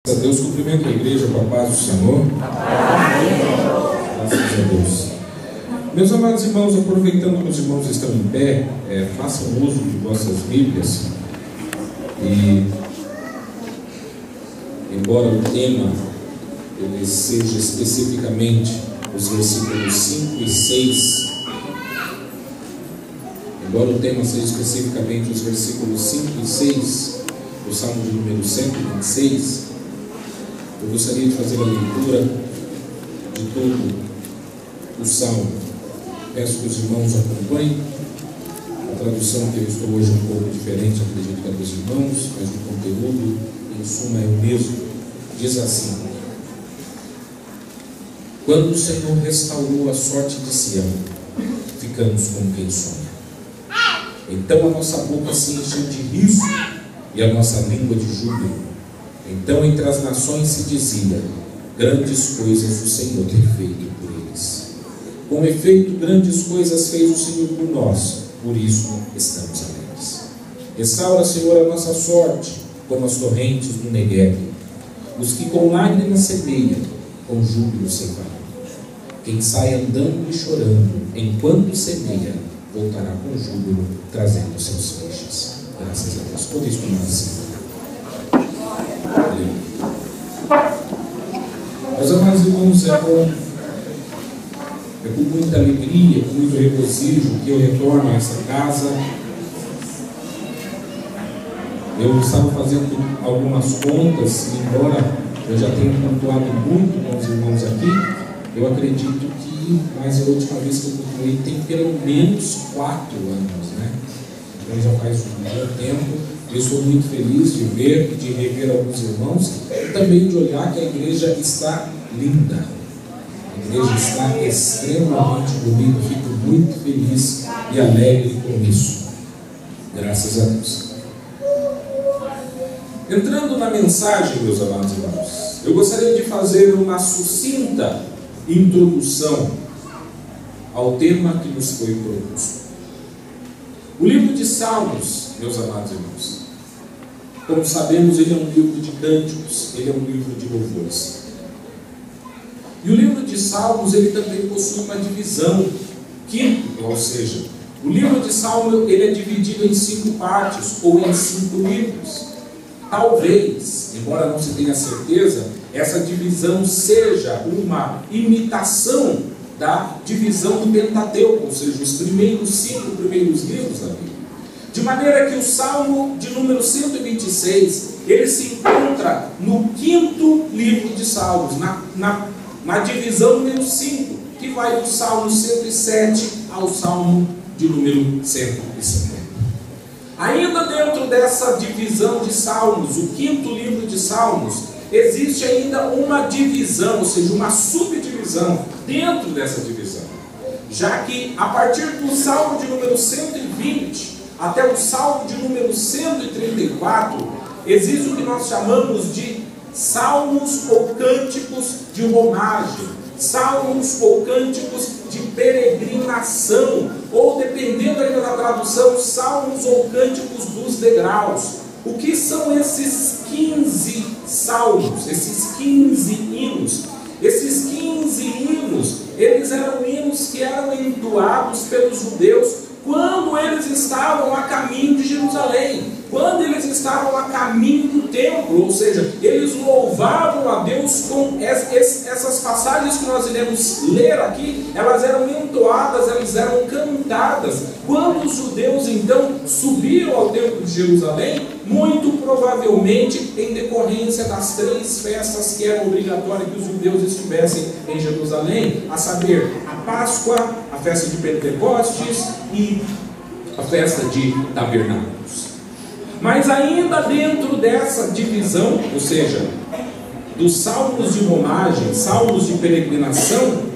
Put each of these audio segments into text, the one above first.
Graças a Deus, cumprimento a igreja com a paz do Senhor. Graças a Deus. Meus amados irmãos, aproveitando que os irmãos estão em pé, façam uso de vossas Bíblias. E, embora o tema ele seja especificamente os versículos 5 e 6, embora o tema seja especificamente os versículos 5 e 6 do Salmo de número 126, eu gostaria de fazer a leitura de todo o Salmo. Peço que os irmãos acompanhem. A tradução que eu estou hoje é um pouco diferente, acredito que é dos irmãos, mas o conteúdo, em suma, é o mesmo. Diz assim: quando o Senhor restaurou a sorte de Sião, ficamos como quem sonha. Então a nossa boca se encheu de riso e a nossa língua de júbilo. Então entre as nações se dizia: grandes coisas o Senhor tem feito por eles. Com efeito, grandes coisas fez o Senhor por nós, por isso estamos alegres. Restaura, Senhor, a nossa sorte, como as torrentes do Negueb. Os que com lágrimas semeiam, com júbilo ceifarão. Quem sai andando e chorando, enquanto semeia, voltará com júbilo, trazendo seus feixes. Graças a Deus. Por isso, assim. Meus amados irmãos, é com muita alegria, com muito regozijo que eu retorno a essa casa. Eu estava fazendo algumas contas, e embora eu já tenha pontuado muito com os irmãos aqui, eu acredito que, mas a última vez que eu pontuei tem pelo menos 4 anos, né? Então já faz um bom tempo. Eu estou muito feliz de ver e de rever alguns irmãos e também de olhar que a igreja está linda. A igreja está extremamente bonita. Fico muito feliz e alegre com isso. Graças a Deus. Entrando na mensagem, meus amados irmãos, eu gostaria de fazer uma sucinta introdução ao tema que nos foi proposto. O livro de Salmos, meus amados irmãos, como sabemos, ele é um livro de cânticos, ele é um livro de louvores. E o livro de Salmos, ele também possui uma divisão quinto, ou seja, o livro de Salmos, ele é dividido em 5 partes, ou em 5 livros. Talvez, embora não se tenha certeza, essa divisão seja uma imitação da divisão do Pentateuco, ou seja, os 5 primeiros livros da Bíblia. De maneira que o Salmo de número 126, ele se encontra no 5º livro de Salmos, na divisão número 5, que vai do Salmo 107 ao Salmo de número 150. Ainda dentro dessa divisão de Salmos, o 5º livro de Salmos, existe ainda uma divisão, ou seja, uma subdivisão dentro dessa divisão. Já que a partir do Salmo de número 120 até o Salmo de número 134, existe o que nós chamamos de salmos ou cânticos de romagem, salmos ou cânticos de peregrinação, ou dependendo ainda da tradução, salmos ou cânticos dos degraus. O que são esses 15 salmos, esses 15 hinos? Esses 15 hinos, eles eram hinos que eram entoados pelos judeus quando eles estavam a caminho de Jerusalém, quando eles estavam a caminho do templo, ou seja, eles louvavam a Deus com essas passagens que nós iremos ler aqui. Elas eram entoadas, elas eram cantadas quando os judeus então subiram ao templo de Jerusalém, muito provavelmente em decorrência das 3 festas que eram obrigatórias que os judeus estivessem em Jerusalém, a saber, a Páscoa, a festa de Pentecostes e a festa de Tabernáculos. Mas ainda dentro dessa divisão, ou seja, dos salmos de romagem, salmos de peregrinação,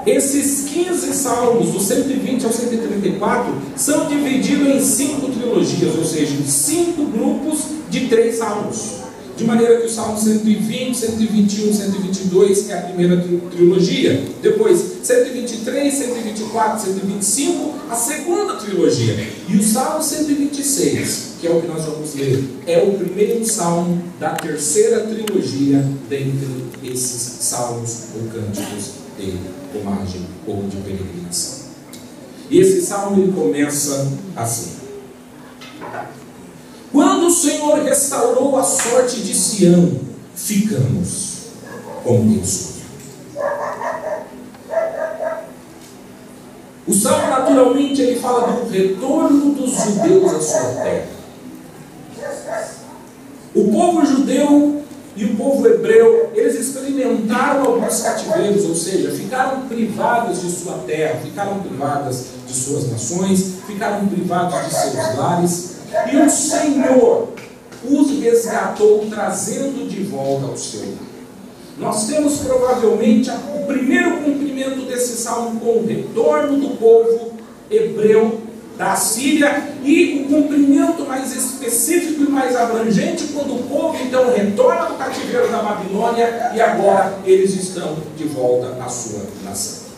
esses 15 salmos, do 120 ao 134, são divididos em 5 trilogias, ou seja, em 5 grupos de 3 salmos. De maneira que o Salmo 120, 121, 122 é a primeira trilogia. Depois, 123, 124, 125, a segunda trilogia. E o Salmo 126, que é o que nós vamos ler, é o primeiro salmo da terceira trilogia dentre esses salmos ou cânticos de homagem ou de peregrinação. E esse salmo ele começa assim: quando o Senhor restaurou a sorte de Sião, ficamos com Deus. O salmo naturalmente ele fala do retorno dos judeus à sua terra. O povo judeu e o povo hebreu, eles experimentaram alguns cativeiros, ou seja, ficaram privados de sua terra, ficaram privadas de suas nações, ficaram privados de seus lares. E o Senhor os resgatou, trazendo de volta ao seu lar. Nós temos provavelmente o primeiro cumprimento desse salmo com o retorno do povo hebreu da Síria, e o cumprimento mais específico e mais abrangente quando o povo então retorna do cativeiro da Babilônia e agora eles estão de volta à sua nação.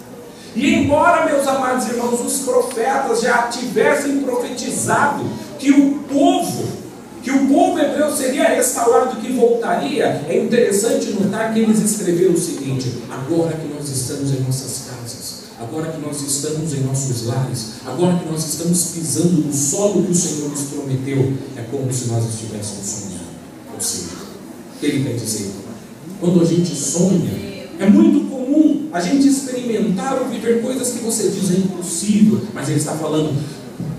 E embora, meus amados irmãos, os profetas já tivessem profetizado que o povo hebreu seria restaurado, que voltaria, é interessante notar que eles escreveram o seguinte: agora que nós estamos em nossas casas, agora que nós estamos em nossos lares, agora que nós estamos pisando no solo que o Senhor nos prometeu, é como se nós estivéssemos sonhando. Ou seja, ele quer dizer, quando a gente sonha, é muito comum a gente experimentar ou viver coisas que você diz é impossível, mas ele está falando,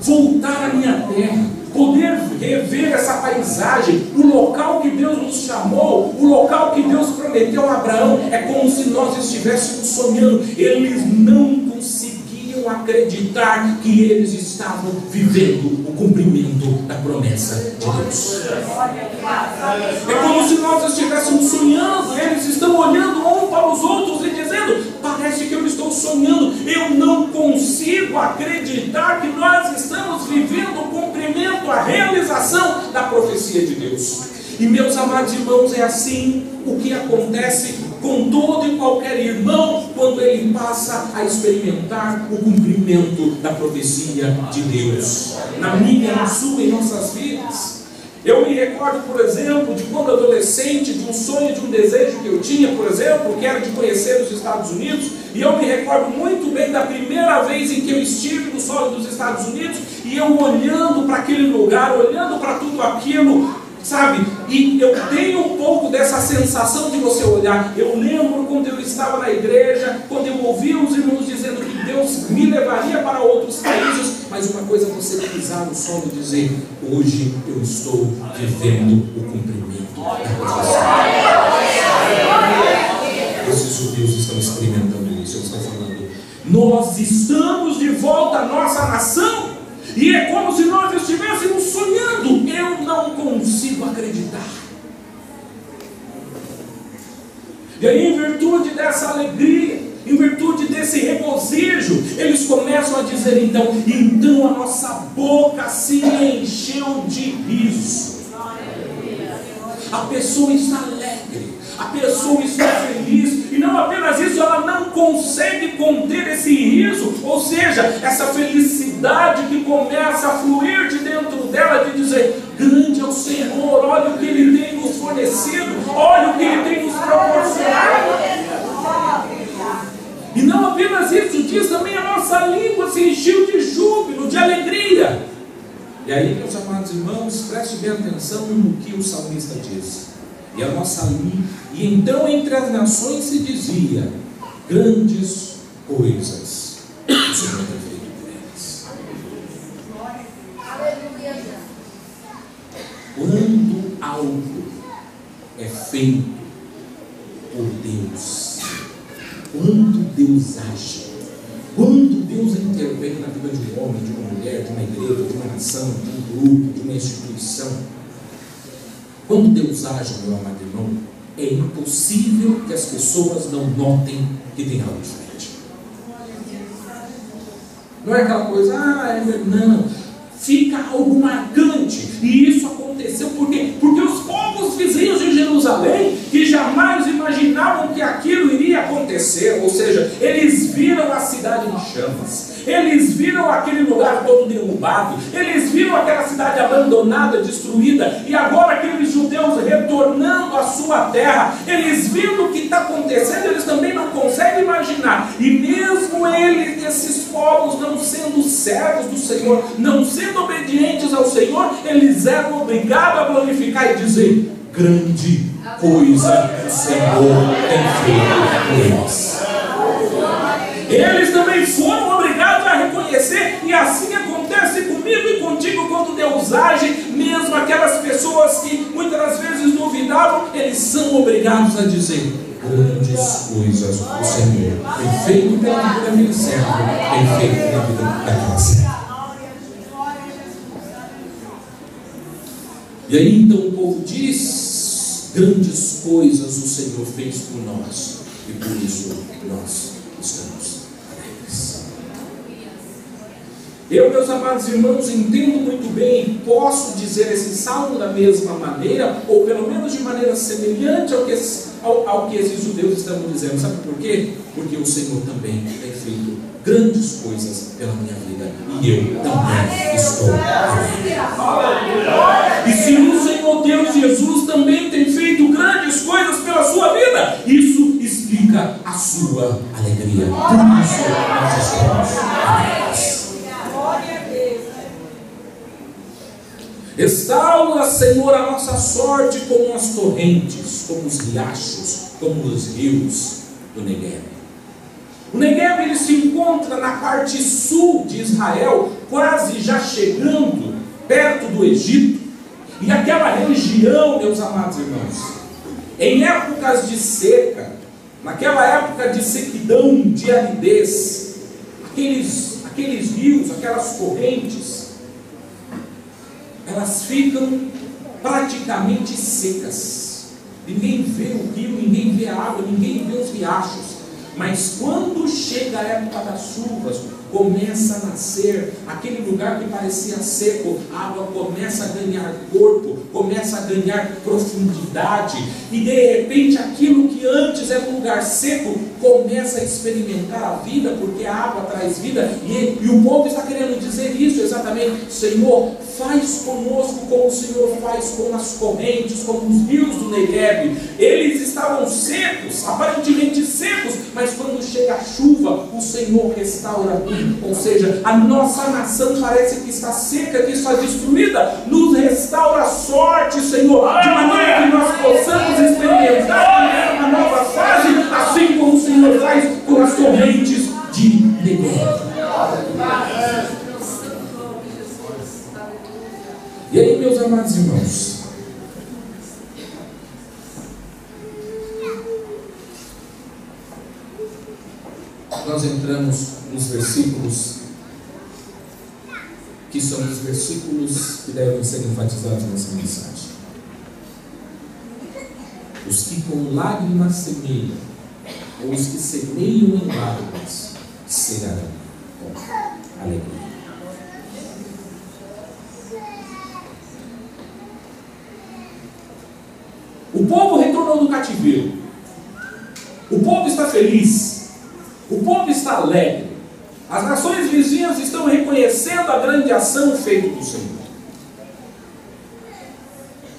voltar à minha terra, poder rever essa paisagem, o local que Deus nos chamou, o local que Deus prometeu a Abraão, é como se nós estivéssemos sonhando. Eles não conseguiam acreditar que eles estavam vivendo o cumprimento da promessa de Deus. É como se nós estivéssemos sonhando, eles estão olhando um para os outros e dizendo, parece que eu estou sonhando, eu não consigo acreditar que nós estamos vivendo o cumprimento, a realização da profecia de Deus. E meus amados irmãos, é assim o que acontece com todo e qualquer irmão quando ele passa a experimentar o cumprimento da profecia de Deus na minha, na sua e nossas vidas. Eu me recordo, por exemplo, de quando adolescente, de um sonho, de um desejo que eu tinha, por exemplo, que era de conhecer os Estados Unidos, e eu me recordo muito bem da primeira vez em que eu estive no solo dos Estados Unidos, e eu olhando para aquele lugar, olhando para tudo aquilo, sabe, e eu tenho um pouco dessa sensação de você olhar. Eu lembro quando eu estava na igreja, quando eu ouvia os irmãos dizendo que Deus me levaria para outros países, mas uma coisa é você pisar no solo e dizer, hoje eu estou vivendo o cumprimento da profecia. Esses judeus estão experimentando isso, eles estão falando, nós estamos de volta à nossa nação, e é como se nós estivéssemos sonhando. Eu não consigo acreditar. E aí, em virtude dessa alegria, em virtude desse regozijo, eles começam a dizer então a nossa boca se encheu de riso. A pessoa está alegre, a pessoa está feliz, e não apenas isso, ela não consegue conter esse riso, ou seja, essa felicidade que começa a fluir de dentro dela, de dizer, grande é o Senhor, olha o que Ele tem nos fornecido, olha o que Ele tem nos proporcionado. E não apenas isso, diz também a nossa língua se encheu de júbilo, de alegria. E aí, meus amados irmãos, preste bem atenção no que o salmista diz. E a nossa língua, e então entre as nações se dizia, grandes coisas o Senhor tem feito por eles. Quando algo é feito por Deus, quando Deus age, quando Deus intervém na vida de um homem, de uma mulher, de uma igreja, de uma nação, de um grupo, de uma instituição, quando Deus age, meu amado irmão, é impossível que as pessoas não notem que tem algo diferente. Não é aquela coisa, não, fica algo marcante. E isso aconteceu porque os povos vizinhos de reconheceram, ou seja, eles viram a cidade em chamas, eles viram aquele lugar todo derrubado, eles viram aquela cidade abandonada, destruída, e agora aqueles judeus retornando à sua terra, eles viram o que está acontecendo, eles também não conseguem imaginar, e mesmo eles, esses povos, não sendo servos do Senhor, não sendo obedientes ao Senhor, eles eram obrigados a glorificar e dizer: grande coisa o Senhor tem feito por nós. Eles também foram obrigados a reconhecer, e assim acontece comigo e contigo quando Deus age, mesmo aquelas pessoas que muitas das vezes duvidavam, eles são obrigados a dizer: grandes coisas o Senhor tem feito pela vida daquele servo, tem feito pela vida daquela serva. E aí então o povo diz: grandes coisas o Senhor fez por nós, e por isso nós estamos alegres. Eu, meus amados irmãos, entendo muito bem e posso dizer esse salmo da mesma maneira, ou pelo menos de maneira semelhante ao que esses judeus estão dizendo. Sabe por quê? Porque o Senhor também tem feito grandes coisas pela minha vida, e eu também estou alegre. E se o Senhor Deus Jesus também tem feito grandes coisas pela sua vida, isso explica a sua alegria. Por isso nós estamos alegres. Restaura, Senhor, a nossa sorte como as torrentes, como os riachos, como os rios do Negueb. O Negueb, ele se encontra na parte sul de Israel, quase já chegando perto do Egito. E aquela região, meus amados irmãos, em épocas de seca, naquela época de sequidão, de aridez, aqueles rios, aquelas correntes, elas ficam praticamente secas. Ninguém vê o rio, ninguém vê a água, ninguém vê os riachos. Mas quando chega a época das chuvas, começa a nascer aquele lugar que parecia seco, a água começa a ganhar corpo, começa a ganhar profundidade, e de repente aquilo que antes era um lugar seco começa a experimentar a vida, porque a água traz vida, e o povo está querendo dizer isso exatamente: Senhor, faz conosco como o Senhor faz com as correntes, como os rios do Negueb. Eles estavam secos, aparentemente secos, mas quando chega a chuva, o Senhor restaura tudo. Ou seja, a nossa nação parece que está seca, que está destruída. Nos restaura a sorte, Senhor, de maneira que nós possamos experimentar uma nova fase, assim como o Senhor faz com as correntes de Negueb. E aí, meus amados irmãos, nós entramos nos versículos que são os versículos que devem ser enfatizados nessa mensagem. Os que com lágrimas semeiam, ou os que semeiam em lágrimas, cegarão com alegria. O povo retornou do cativeiro. O povo está feliz. O povo está alegre. As nações vizinhas estão reconhecendo a grande ação feita do Senhor.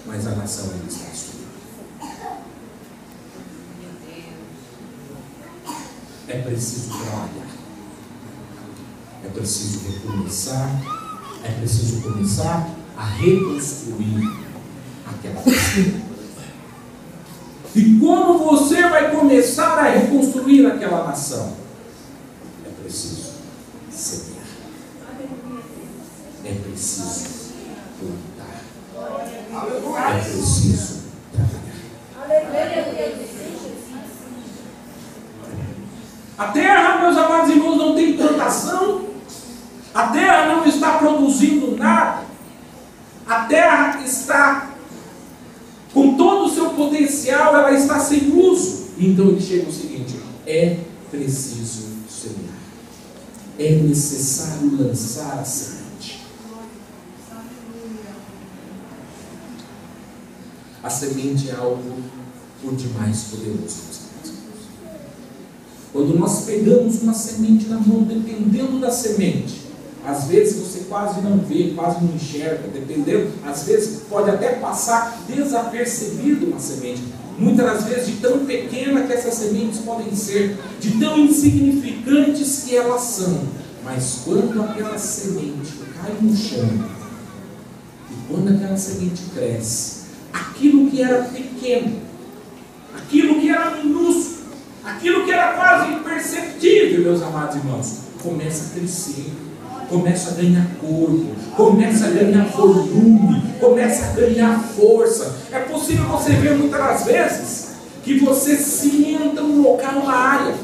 Mas a nação ainda está destruída. É preciso trabalhar. É preciso recomeçar. É preciso começar a reconstruir aquela nação. E como você vai começar a reconstruir aquela nação? É preciso semear. É preciso plantar. É preciso trabalhar. A terra, meus amados irmãos, não tem plantação. A terra não está produzindo nada. A terra está com todo o seu potencial, ela está sem uso. Então ele chega o seguinte: é preciso semear. É necessário lançar a semente. A semente é algo por demais poderoso. Quando nós pegamos uma semente na mão, dependendo da semente, às vezes você quase não vê, quase não enxerga, dependendo, às vezes pode até passar desapercebido uma semente. Muitas das vezes de tão pequena que essas sementes podem ser, de tão insignificantes que elas são. Mas quando aquela semente cai no chão, e quando aquela semente cresce, aquilo que era pequeno, aquilo que era minúsculo, aquilo que era quase imperceptível, meus amados irmãos, começa a crescer, começa a ganhar corpo, começa a ganhar volume, começa a ganhar força. É possível você ver muitas das vezes que você cimenta um local na área,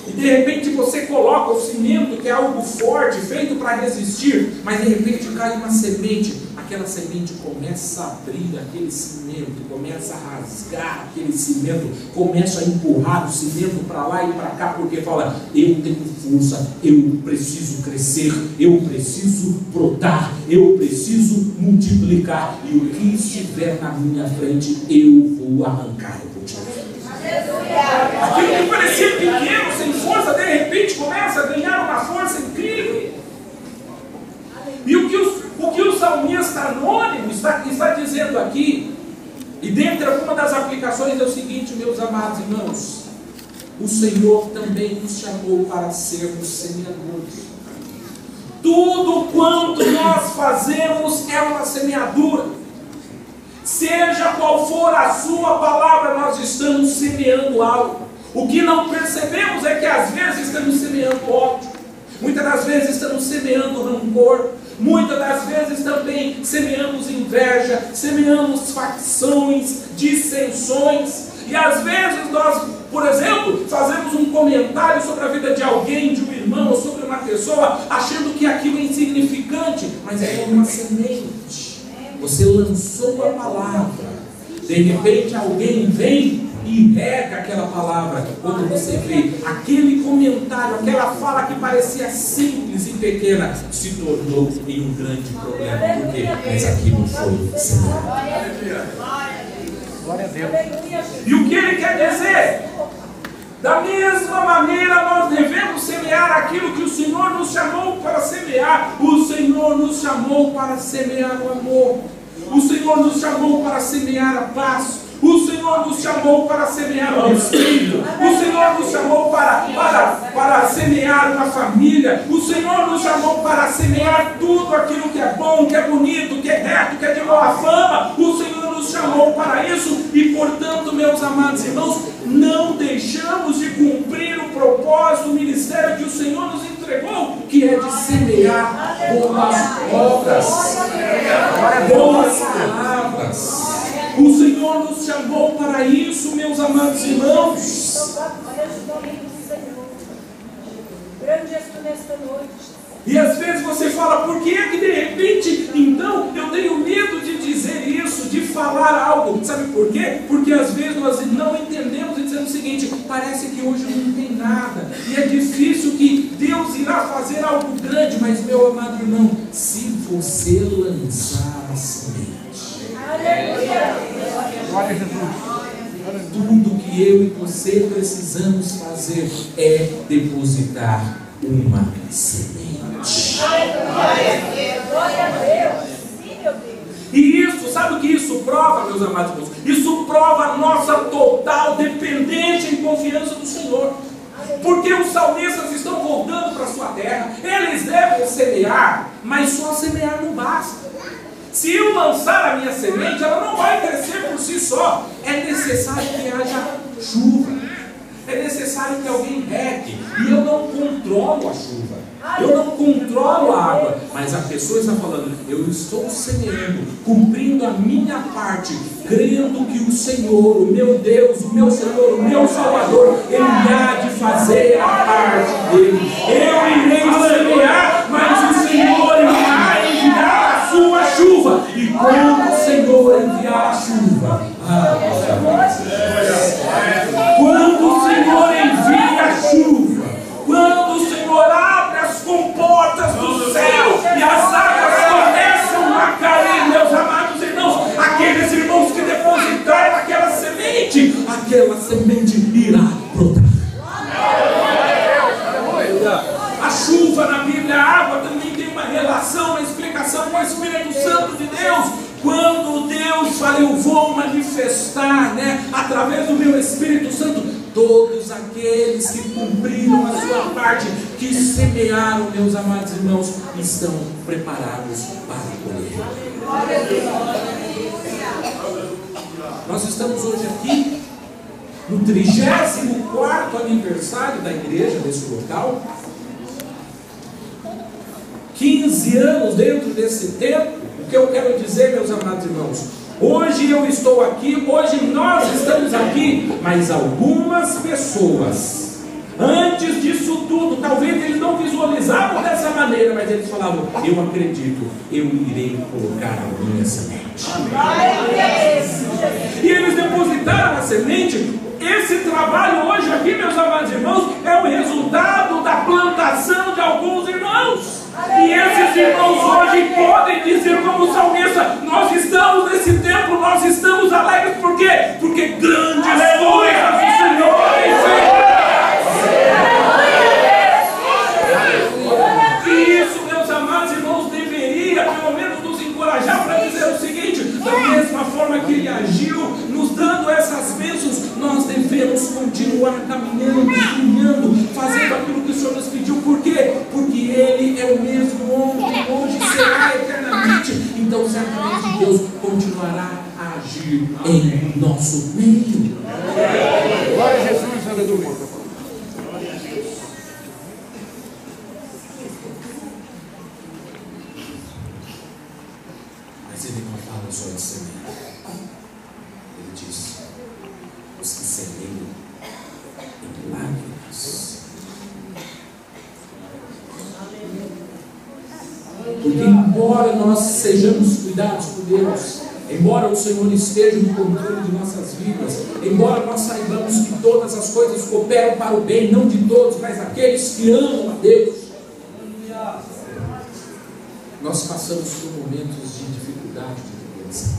e de repente você coloca o cimento, que é algo forte, feito para resistir, mas de repente cai uma semente, aquela semente começa a abrir aquele cimento, começa a rasgar aquele cimento, começa a empurrar o cimento para lá e para cá, porque fala: eu tenho força, eu preciso crescer, eu preciso brotar, eu preciso multiplicar, e o que estiver na minha frente eu vou arrancar, eu vou tirar. Aquilo que parecia pequeno, sem força, de repente começa a ganhar uma força incrível. E o que o salmista anônimo está dizendo aqui, e dentre algumas das aplicações, é o seguinte, meus amados irmãos: o Senhor também nos chamou para sermos semeadores. Tudo quanto nós fazemos é uma semeadura. Seja qual for a sua palavra, nós estamos semeando algo. O que não percebemos é que às vezes estamos semeando ódio, muitas das vezes estamos semeando rancor, muitas das vezes também semeamos inveja, semeamos facções, dissensões. E às vezes nós, por exemplo, fazemos um comentário sobre a vida de alguém, de um irmão, ou sobre uma pessoa, achando que aquilo é insignificante, mas é uma semente. Você lançou a palavra, de repente alguém vem e rega aquela palavra. Quando você vê aquele comentário, aquela fala que parecia simples e pequena, se tornou em um grande problema. Por quê? Mas aquilo foi semeado. Glória a Deus. E o que ele quer dizer? Da mesma maneira nós devemos semear aquilo que o Senhor nos chamou para semear. O Senhor nos chamou para semear o amor. O Senhor nos chamou para semear a paz. O Senhor nos chamou para semear o respeito. O Senhor nos chamou para semear uma família. O Senhor nos chamou para semear tudo aquilo que é bom, que é bonito, que é reto, que é de boa fama. O Senhor nos chamou para isso. E portanto, meus amados irmãos, não deixamos de cumprir o propósito do ministério que o Senhor nos entregou, que é de semear boas obras, boas palavras. O Senhor nos chamou para isso, meus amados irmãos. E às vezes você fala: por que é que de repente, então, eu tenho medo de dizer isso, de falar algo? Sabe por quê? Porque às vezes nós não entendemos e dizemos o seguinte: parece que hoje não tem nada, e é difícil que Deus irá fazer algo grande. Mas, meu amado irmão, se você lançar a semente, Glória a Jesus. tudo que eu e você precisamos fazer é depositar uma semente. Glória a Deus. Sim, meu Deus. E isso, sabe o que isso prova, meus amados irmãos? Isso prova a nossa total dependência e confiança do Senhor. Porque os salmistas estão voltando para a sua terra. Eles devem semear, mas só semear não basta. Se eu lançar a minha semente, ela não vai crescer por si só. É necessário que haja chuva. É necessário que alguém regue. E eu não controlo a chuva. Eu não controlo a água. Mas a pessoa está falando: eu estou semeando, cumprindo a minha parte, crendo que o Senhor, o meu Deus, o meu Senhor, o meu Salvador, Ele há de fazer a parte dele. Eu irei semear, mas o Senhor irá enviar a sua chuva. E quando o Senhor enviar a chuva, quando o Senhor envia a chuva, quando o Senhor abre as comportas do céu e as águas começam a cair, meus amados irmãos, aqueles irmãos que depositaram aquela semente irá brotar. fala: eu vou manifestar, né, através do meu Espírito Santo, todos aqueles que cumpriram a sua parte, que semearam, meus amados irmãos, estão preparados para colher. Nós estamos hoje aqui no 34º aniversário da igreja desse local. 15 anos dentro desse tempo. O que eu quero dizer, meus amados irmãos, hoje eu estou aqui, hoje nós estamos aqui, mas algumas pessoas, antes disso tudo, talvez eles não visualizavam dessa maneira, mas eles falavam: eu acredito, eu irei colocar a minha semente. E eles depositaram a semente. Esse trabalho hoje aqui, meus amados irmãos, é o resultado da plantação de alguns irmãos. E esses irmãos hoje podem dizer como o salmista: nós estamos nesse tempo, nós estamos alegres. Por quê? Porque grandes coisas o Senhor tem feito. E isso, meus amados irmãos, deveria pelo menos nos encorajar para dizer o seguinte: da mesma forma que Ele agiu, nos dando essas bênçãos, nós devemos continuar caminhando, fazendo aquilo que o Senhor nos pediu. Por quê? Porque Ele é o mesmo ontem, hoje e será eternamente. Então certamente Deus continuará a agir em nosso meio. Glória a Jesus, aleluia. Mas Ele não fala só em semear. Ele diz: os que semeiam em lágrimas. Porque embora nós sejamos cuidados por Deus, embora o Senhor esteja no controle de nossas vidas, embora nós saibamos que todas as coisas cooperam para o bem, não de todos, mas aqueles que amam a Deus, nós passamos por momentos de dificuldade, de tribulação.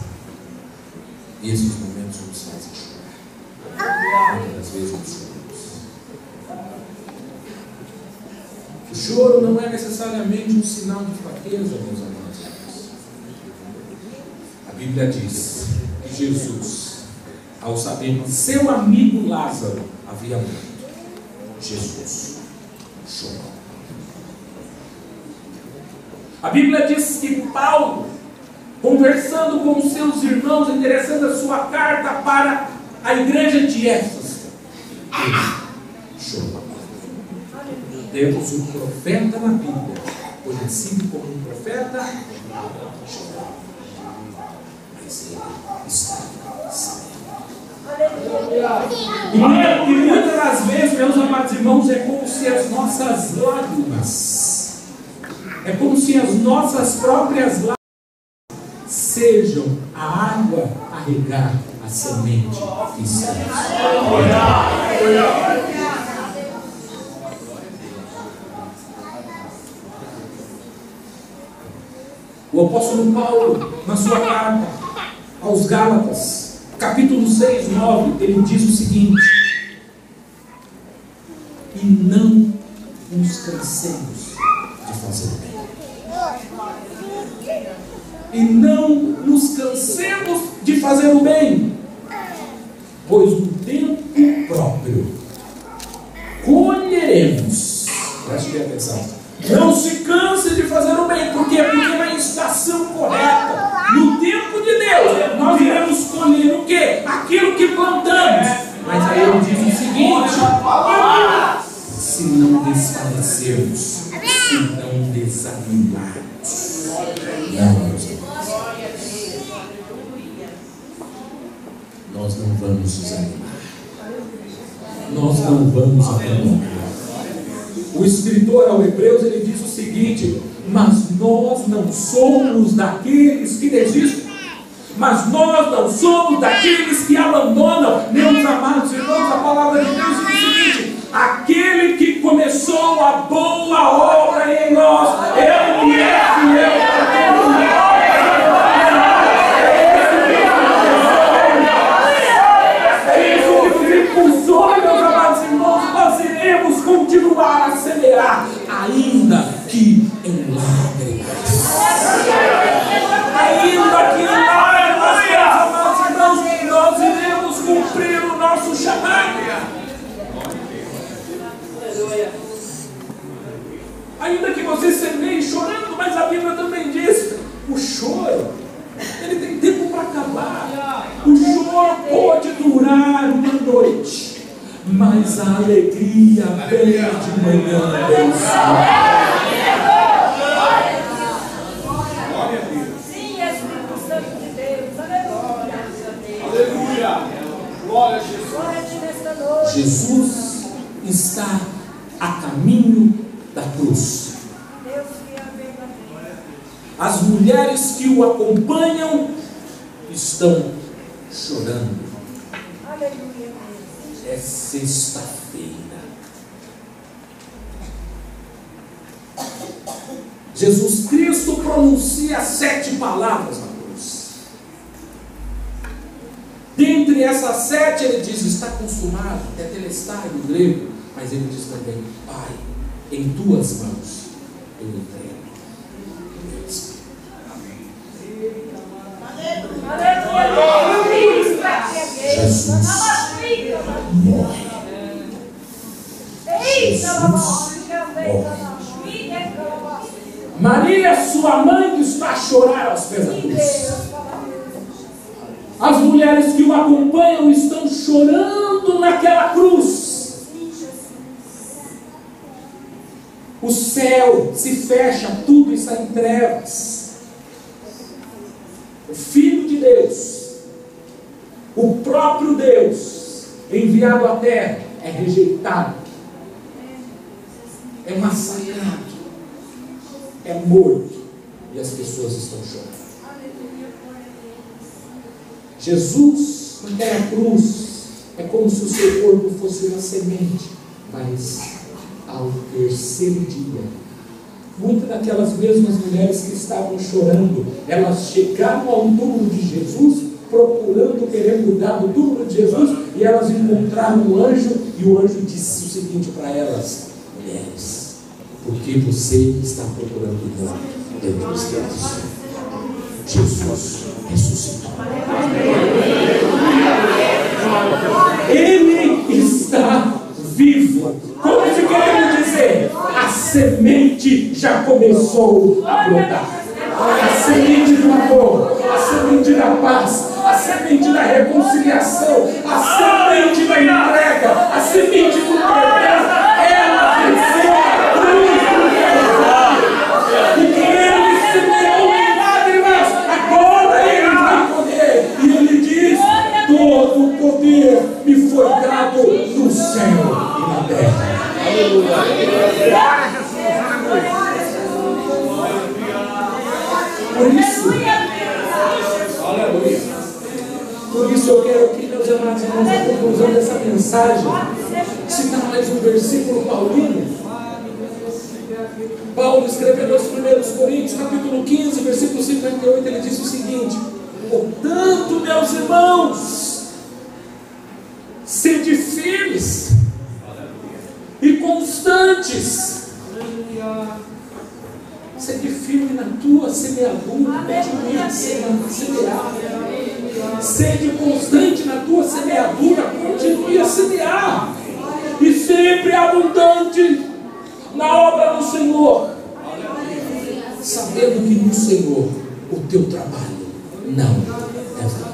E esses momentos nos fazem chorar. Muitas vezes nós choramos. O choro não é necessariamente um sinal de fraqueza, meus amados irmãos. A Bíblia diz que Jesus, ao saber que seu amigo Lázaro havia morto, Jesus chorou. A Bíblia diz que Paulo, conversando com os seus irmãos, endereçando a sua carta para a igreja de Éfeso, ele chorou. Temos um profeta na Bíblia, conhecido como um profeta chorou. Mas ele estava saindo. E muitas das vezes, meus amados irmãos, é como se as nossas lágrimas, é como se as nossas próprias lágrimas sejam a água a regar a semente que estamos. O apóstolo Paulo, na sua carta aos Gálatas, capítulo 6, 9, ele diz o seguinte: e não nos cansemos de fazer o bem. E não nos cansemos de fazer o bem, pois no tempo próprio colheremos. Preste bem atenção. Não se canse de fazer o bem. Por quê? Porque na estação correta, no tempo de Deus, nós iremos colher o quê? Aquilo que plantamos. Mas aí ele diz o seguinte: se não desfalecermos, se não desanimarmos. Não, meus irmãos, nós não vamos desanimar. Nós não vamos abandonar. O escritor ao Hebreus, ele diz o seguinte: mas nós não somos daqueles que desistem, mas nós não somos daqueles que abandonam. Meus amados irmãos, a palavra de Deus diz o seguinte: aquele que começou a boa obra em nós, ele é fiel para terminar. Continuar a semear, ainda que em lágrimas. Ainda que em lágrimas, meus amados mas a alegria vem de manhã, Deus. Sim, Espírito Santo de Deus. Aleluia. Aleluia. Glória a Jesus. Glória a ti nesta noite. Jesus está a caminho da cruz. Deus que é verdadeiro. As mulheres que o acompanham estão chorando. Aleluia, Deus. É sexta-feira. Jesus Cristo pronuncia 7 palavras na cruz. Dentre essas 7, ele diz: está consumado, tetelestai no grego, mas ele diz também: Pai, em tuas mãos eu entrego. Jesus morre. Maria, sua mãe, está a chorar aos pés da cruz. As mulheres que o acompanham estão chorando naquela cruz. O céu se fecha, tudo está em trevas. O Filho de Deus, o próprio Deus, enviado à terra, é rejeitado, é massacrado, é morto, e as pessoas estão chorando. Jesus, naquela cruz, é como se o seu corpo fosse uma semente, mas ao terceiro dia, muitas daquelas mesmas mulheres que estavam chorando, elas chegaram ao túmulo de Jesus, procurando, querendo mudar do túmulo de Jesus, e elas encontraram um anjo, e o anjo disse o seguinte para elas: mulheres, por que você está procurando o morto dentro dos teus? Jesus ressuscitou. Ele está vivo. Como se querendo dizer, a semente já começou a brotar. A semente do amor, a semente da paz, a semente da reconciliação, a semente da entrega, a semente do perdão. Ela venceu a cruz do Calvário. E que ele semeou em lágrimas, agora ele vai colher. E ele diz: todo o poder me foi dado no céu e na terra. Aleluia. Por isso eu quero aqui, meus amados irmãos, a conclusão dessa mensagem, citar mais um versículo paulino. Paulo escrevendo aos 1 Coríntios, capítulo 15, versículo 58, ele diz o seguinte: portanto, meus irmãos, sede firmes e constantes. Sede firme na tua semeadura, continue a semear. Sede constante na tua semeadura, continue a semear. E sempre abundante na obra do Senhor, sabendo que no Senhor o teu trabalho não é vão.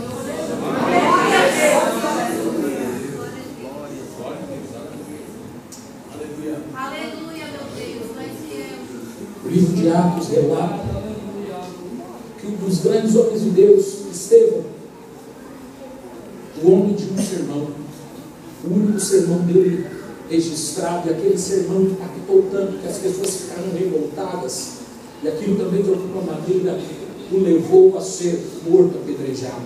O livro de Atos relata que um dos grandes homens de Deus, Estevão, o homem de um sermão, o único sermão dele registrado, e aquele sermão impactou tanto que as pessoas ficaram revoltadas, e aquilo também de alguma maneira o levou a ser morto, apedrejado.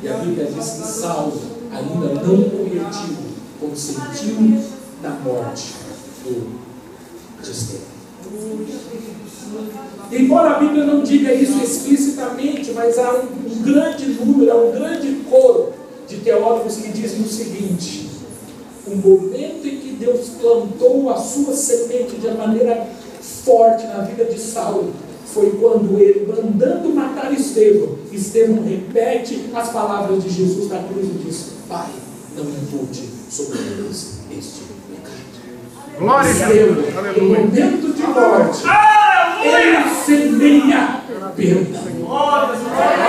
E a Bíblia diz que Saulo, ainda não convertido, consentiu na morte de Estevão. Embora a Bíblia não diga isso explicitamente, mas há um grande número, há um grande coro de teólogos que dizem o seguinte: o momento em que Deus plantou a sua semente de maneira forte na vida de Saulo foi quando ele, mandando matar Estevão, Estevão repete as palavras de Jesus na cruz e diz: Pai, não impute sobre eles este pecado. Glória a Deus. Em momento de morte, ele semeia perdão, ele semeia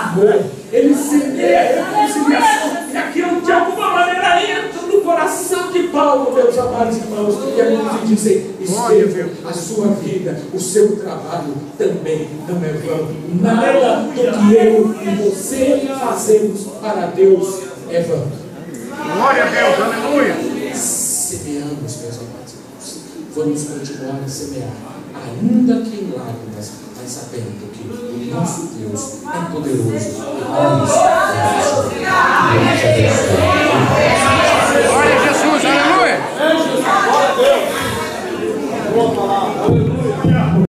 amor, ele semeia reconciliação, e aquilo de alguma maneira ela entra no coração de Paulo, meus amados irmãos, e é como dizem: Estevão, a sua vida, o seu trabalho também não é vão. Nada do que eu e você fazemos para Deus é vão. Glória a Deus, aleluia. Semeamos, meus amados irmãos, vamos continuar a semear, ainda que em lágrimas, mas sabendo que o nosso Deus é poderoso e vamos.